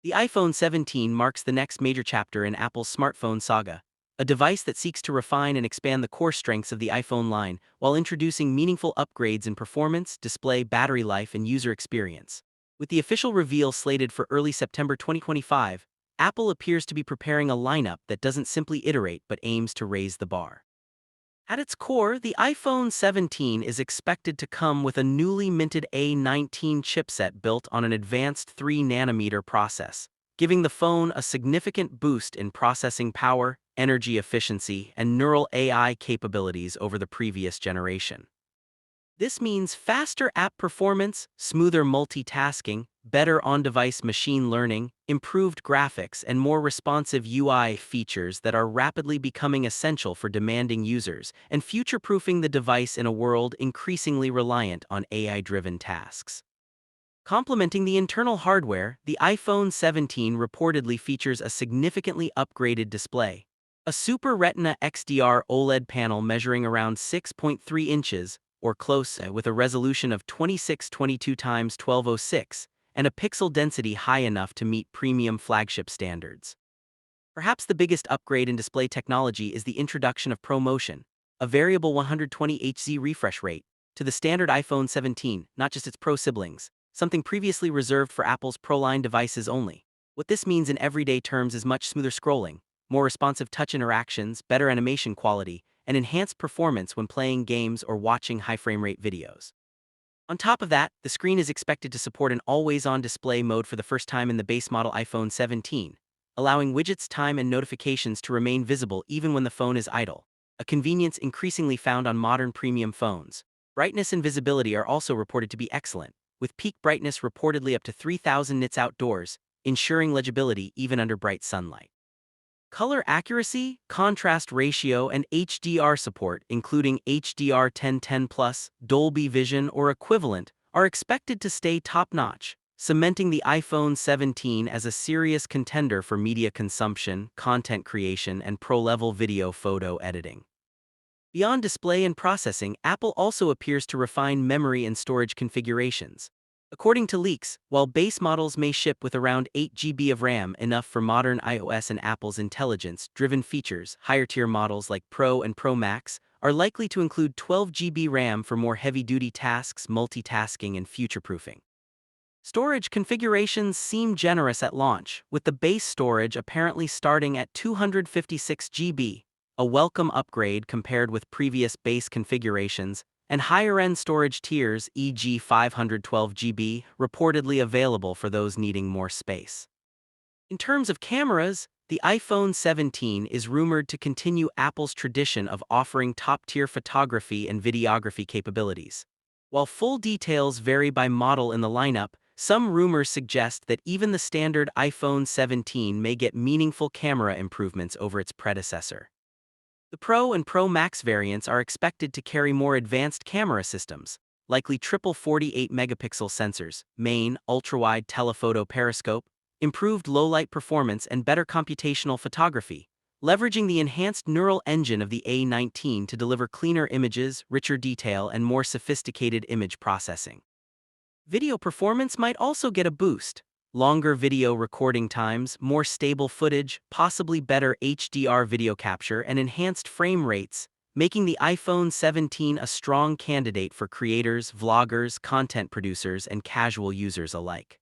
The iPhone 17 marks the next major chapter in Apple's smartphone saga, a device that seeks to refine and expand the core strengths of the iPhone line while introducing meaningful upgrades in performance, display, battery life, and user experience. With the official reveal slated for early September 2025, Apple appears to be preparing a lineup that doesn't simply iterate but aims to raise the bar. At its core, the iPhone 17 is expected to come with a newly minted A19 chipset built on an advanced 3nm process, giving the phone a significant boost in processing power, energy efficiency, and neural AI capabilities over the previous generation. This means faster app performance, smoother multitasking, better on-device machine learning, improved graphics, and more responsive UI features that are rapidly becoming essential for demanding users and future-proofing the device in a world increasingly reliant on AI-driven tasks. Complementing the internal hardware, the iPhone 17 reportedly features a significantly upgraded display. A Super Retina XDR OLED panel measuring around 6.3 inches, or close, with a resolution of 2622 x 1206, and a pixel density high enough to meet premium flagship standards. Perhaps the biggest upgrade in display technology is the introduction of ProMotion, a variable 120Hz refresh rate, to the standard iPhone 17, not just its Pro siblings, something previously reserved for Apple's Pro line devices only. What this means in everyday terms is much smoother scrolling, more responsive touch interactions, better animation quality, and enhanced performance when playing games or watching high frame rate videos. On top of that, the screen is expected to support an always-on display mode for the first time in the base model iPhone 17, allowing widgets, time, and notifications to remain visible even when the phone is idle, a convenience increasingly found on modern premium phones. Brightness and visibility are also reported to be excellent, with peak brightness reportedly up to 3000 nits outdoors, ensuring legibility even under bright sunlight. Color accuracy, contrast ratio, and HDR support, including HDR 1010+, Dolby Vision, or equivalent, are expected to stay top-notch, cementing the iPhone 17 as a serious contender for media consumption, content creation, and pro-level video photo editing. Beyond display and processing, Apple also appears to refine memory and storage configurations. According to leaks, while base models may ship with around 8 GB of RAM, enough for modern iOS and Apple's intelligence-driven features, higher-tier models like Pro and Pro Max are likely to include 12 GB RAM for more heavy-duty tasks, multitasking, and future-proofing. Storage configurations seem generous at launch, with the base storage apparently starting at 256 GB, a welcome upgrade compared with previous base configurations, and higher-end storage tiers, e.g. 512 GB, reportedly available for those needing more space. In terms of cameras, the iPhone 17 is rumored to continue Apple's tradition of offering top-tier photography and videography capabilities. While full details vary by model in the lineup, some rumors suggest that even the standard iPhone 17 may get meaningful camera improvements over its predecessor. The Pro and Pro Max variants are expected to carry more advanced camera systems, likely triple 48-megapixel sensors, main, ultra-wide telephoto periscope, improved low-light performance, and better computational photography, leveraging the enhanced neural engine of the A19 to deliver cleaner images, richer detail, and more sophisticated image processing. Video performance might also get a boost. Longer video recording times, more stable footage, possibly better HDR video capture, and enhanced frame rates, making the iPhone 17 a strong candidate for creators, vloggers, content producers, and casual users alike.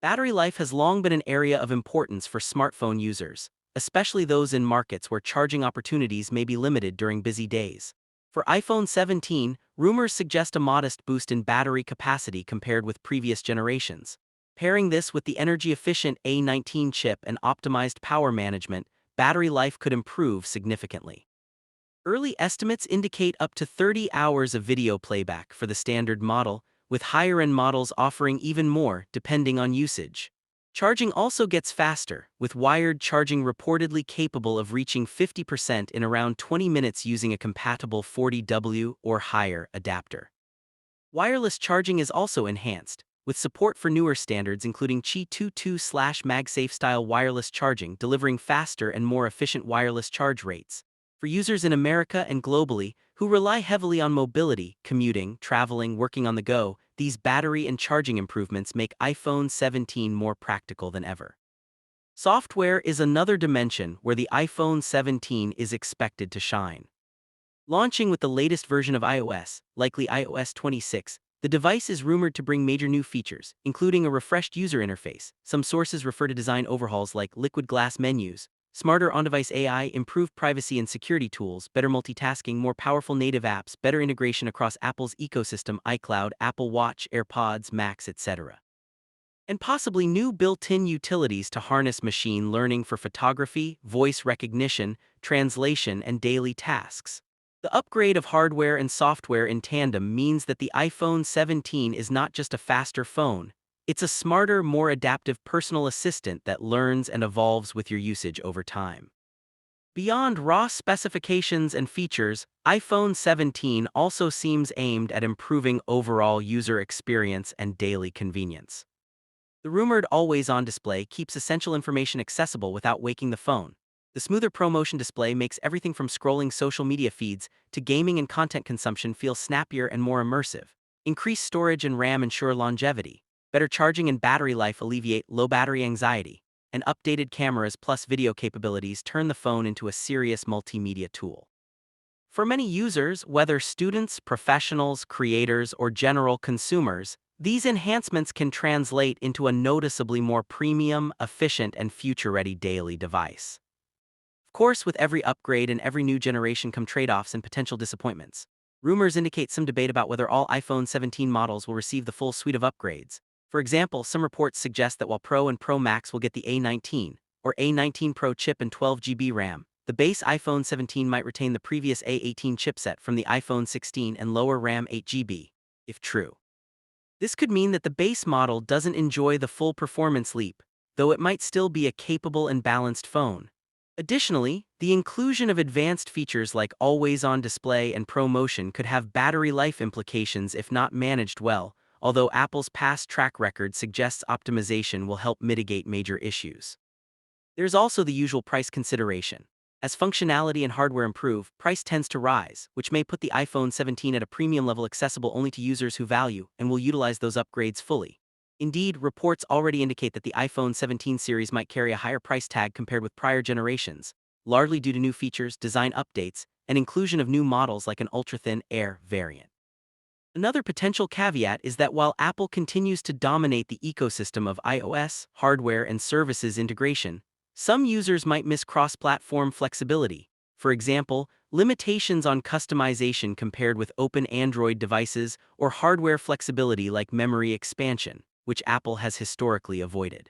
Battery life has long been an area of importance for smartphone users, especially those in markets where charging opportunities may be limited during busy days. For iPhone 17, rumors suggest a modest boost in battery capacity compared with previous generations. Pairing this with the energy-efficient A19 chip and optimized power management, battery life could improve significantly. Early estimates indicate up to 30 hours of video playback for the standard model, with higher-end models offering even more depending on usage. Charging also gets faster, with wired charging reportedly capable of reaching 50% in around 20 minutes using a compatible 40W or higher adapter. Wireless charging is also enhanced, with support for newer standards including Qi 22/MagSafe style wireless charging delivering faster and more efficient wireless charge rates. For users in America and globally who rely heavily on mobility, commuting, traveling, working on the go, these battery and charging improvements make iPhone 17 more practical than ever. Software is another dimension where the iPhone 17 is expected to shine. Launching with the latest version of iOS, likely iOS 26, the device is rumored to bring major new features, including a refreshed user interface. Some sources refer to design overhauls like liquid glass menus, smarter on-device AI, improved privacy and security tools, better multitasking, more powerful native apps, better integration across Apple's ecosystem, iCloud, Apple Watch, AirPods, Macs, etc. And possibly new built-in utilities to harness machine learning for photography, voice recognition, translation, and daily tasks. The upgrade of hardware and software in tandem means that the iPhone 17 is not just a faster phone, it's a smarter, more adaptive personal assistant that learns and evolves with your usage over time. Beyond raw specifications and features, iPhone 17 also seems aimed at improving overall user experience and daily convenience. The rumored always-on display keeps essential information accessible without waking the phone. The smoother ProMotion display makes everything from scrolling social media feeds to gaming and content consumption feel snappier and more immersive. Increased storage and RAM ensure longevity. Better charging and battery life alleviate low battery anxiety. And updated cameras plus video capabilities turn the phone into a serious multimedia tool. For many users, whether students, professionals, creators, or general consumers, these enhancements can translate into a noticeably more premium, efficient, and future-ready daily device. Of course, with every upgrade and every new generation come trade-offs and potential disappointments. Rumors indicate some debate about whether all iPhone 17 models will receive the full suite of upgrades. For example, some reports suggest that while Pro and Pro Max will get the A19 or A19 Pro chip and 12 GB RAM, the base iPhone 17 might retain the previous A18 chipset from the iPhone 16 and lower RAM 8 GB, if true. This could mean that the base model doesn't enjoy the full performance leap, though it might still be a capable and balanced phone. Additionally, the inclusion of advanced features like always-on display and ProMotion could have battery life implications if not managed well, although Apple's past track record suggests optimization will help mitigate major issues. There's also the usual price consideration. As functionality and hardware improve, price tends to rise, which may put the iPhone 17 at a premium level accessible only to users who value and will utilize those upgrades fully. Indeed, reports already indicate that the iPhone 17 series might carry a higher price tag compared with prior generations, largely due to new features, design updates, and inclusion of new models like an ultra-thin Air variant. Another potential caveat is that while Apple continues to dominate the ecosystem of iOS, hardware, and services integration, some users might miss cross-platform flexibility. For example, limitations on customization compared with open Android devices or hardware flexibility like memory expansion, which Apple has historically avoided.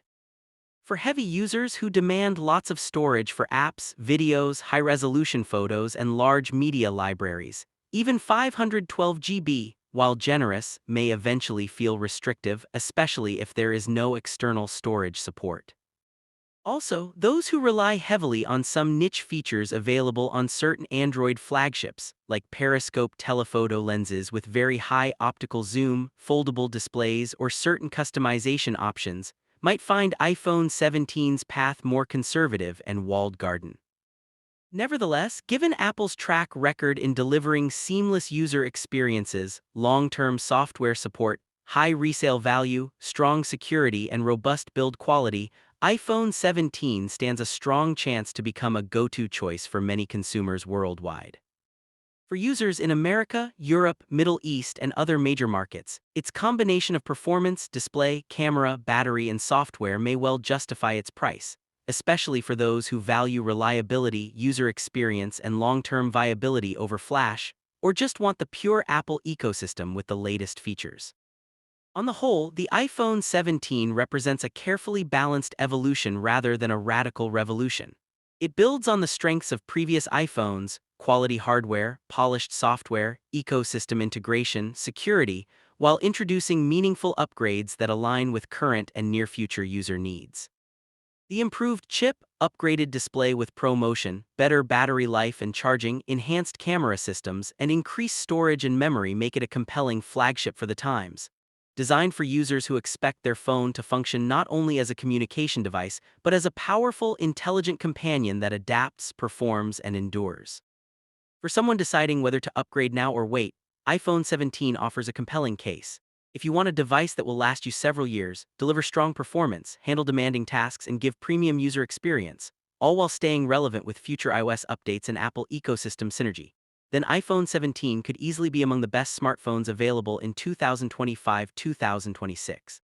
For heavy users who demand lots of storage for apps, videos, high-resolution photos, and large media libraries, even 512 GB, while generous, may eventually feel restrictive, especially if there is no external storage support. Also, those who rely heavily on some niche features available on certain Android flagships, like periscope telephoto lenses with very high optical zoom, foldable displays, or certain customization options, might find iPhone 17's path more conservative and walled garden. Nevertheless, given Apple's track record in delivering seamless user experiences, long-term software support, high resale value, strong security, and robust build quality, iPhone 17 stands a strong chance to become a go-to choice for many consumers worldwide. For users in America, Europe, Middle East, and other major markets, its combination of performance, display, camera, battery, and software may well justify its price, especially for those who value reliability, user experience, and long-term viability over Flash, or just want the pure Apple ecosystem with the latest features. On the whole, the iPhone 17 represents a carefully balanced evolution rather than a radical revolution. It builds on the strengths of previous iPhones: quality hardware, polished software, ecosystem integration, security, while introducing meaningful upgrades that align with current and near-future user needs. The improved chip, upgraded display with ProMotion, better battery life and charging, enhanced camera systems, and increased storage and memory make it a compelling flagship for the times. Designed for users who expect their phone to function not only as a communication device, but as a powerful, intelligent companion that adapts, performs, and endures. For someone deciding whether to upgrade now or wait, iPhone 17 offers a compelling case. If you want a device that will last you several years, deliver strong performance, handle demanding tasks, and give premium user experience, all while staying relevant with future iOS updates and Apple ecosystem synergy, then iPhone 17 could easily be among the best smartphones available in 2025-2026.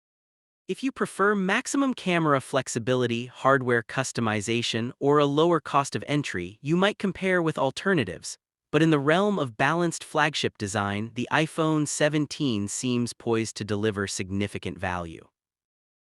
If you prefer maximum camera flexibility, hardware customization, or a lower cost of entry, you might compare with alternatives. But in the realm of balanced flagship design, the iPhone 17 seems poised to deliver significant value.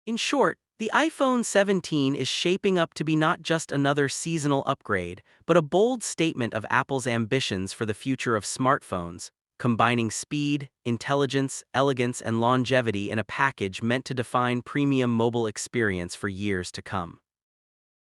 In short, the iPhone 17 is shaping up to be not just another seasonal upgrade, but a bold statement of Apple's ambitions for the future of smartphones, combining speed, intelligence, elegance, and longevity in a package meant to define premium mobile experience for years to come.